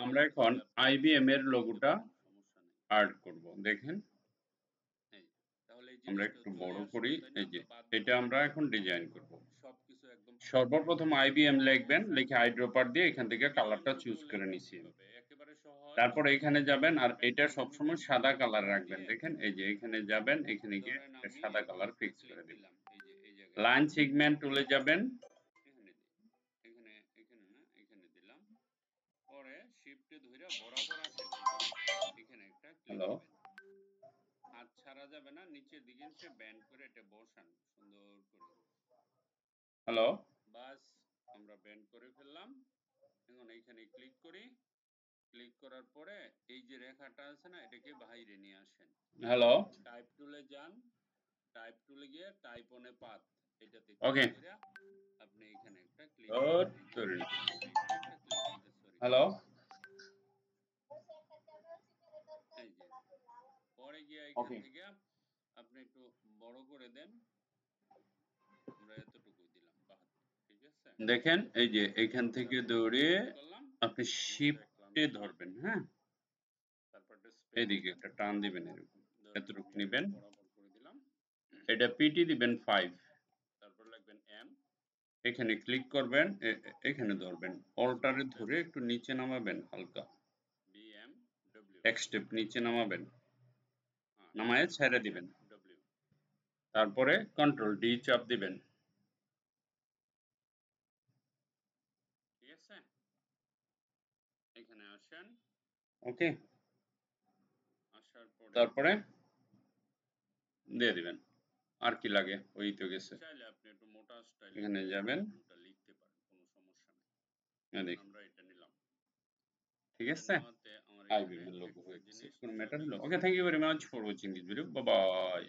আমরা এখন IBM এর লোগোটা অ্যাড করব। দেখেন আমরা একটু বড় করি। এই যে এটা আমরা এখন ডিজাইন করব। সর্বপ্রথম IBM লিখবেন, লিখে আইড্রপার দিয়ে এখান থেকে কালারটা চুজ করে নিছি। তারপর এখানে যাবেন আর এটা সবসময় সাদা কালার রাখবেন। দেখেন এই যে এখানে যাবেন, এখানে গিয়ে সাদা কালার ফিক্স করে দিবেন। লাইন সেগমেন্ট টুলে যাবেন, পরে শিফটে ধরে বরাবর আসেন, এখানে একটা ক্লিক দিবেন। হাত ছাড়া যাবে না, নিচের দিকে সে ব্যান্ড করে এটা বসান সুন্দর করে। হ্যালো, বাস আমরা ব্যান্ড করে ফেললাম। এখন এইখানে ক্লিক করি, ক্লিক করার পরে এই যে রেখাটা আছে না, এটাকে বাইরে নিয়ে আসেন। হ্যালো, টাইপ টুলে যান, টাইপ টুলে গিয়ে টাইপ অন এ পাথ এটাতে ক্লিক করে আপনি এখানে একটা ক্লিক করুন। হ্যালো, এই যে পরে গিয়ে এখান থেকে আপনি একটু বড় করে দেন। আমরা এতটুকুই দিলাম, ঠিক আছে। দেখেন এই যে এখান থেকে দৌড়ে আপনি শিফটে ধরবেন, হ্যাঁ, এদিকে একটা টান দিবেন, এরকম এতটুকু নেবেন। এটা পিটি দিবেন 5, তারপর লিখবেন এম, এখানে ক্লিক করবেন, এখানে ধরবেন, অল্টারে ধরে একটু নিচে নামাবেন হালকা, বিএম ডব্লিউ, এক স্টেপ নিচে নামাবেন, নামায়ে ছেড়ে দিবেন। তারপরে কন্ট্রোল ডি চাপ দিবেন, ঠিক আছে। এখানে আসেন, ওকে, আসার পরে তারপরে দিয়ে দিবেন। আর কি লাগে, ওই তো গেছে। চাইলে আপনি একটু মোটা স্টাইল এখানে যাবেন, ওটা লিখতে পারেন, কোনো সমস্যা নেই। আমরা এটা নিলাম, ঠিক আছে। IBM এর লোগো হয়ে গেছে, কোন ম্যাটার হলো। Okay, thank you very much for watching this video, bye by.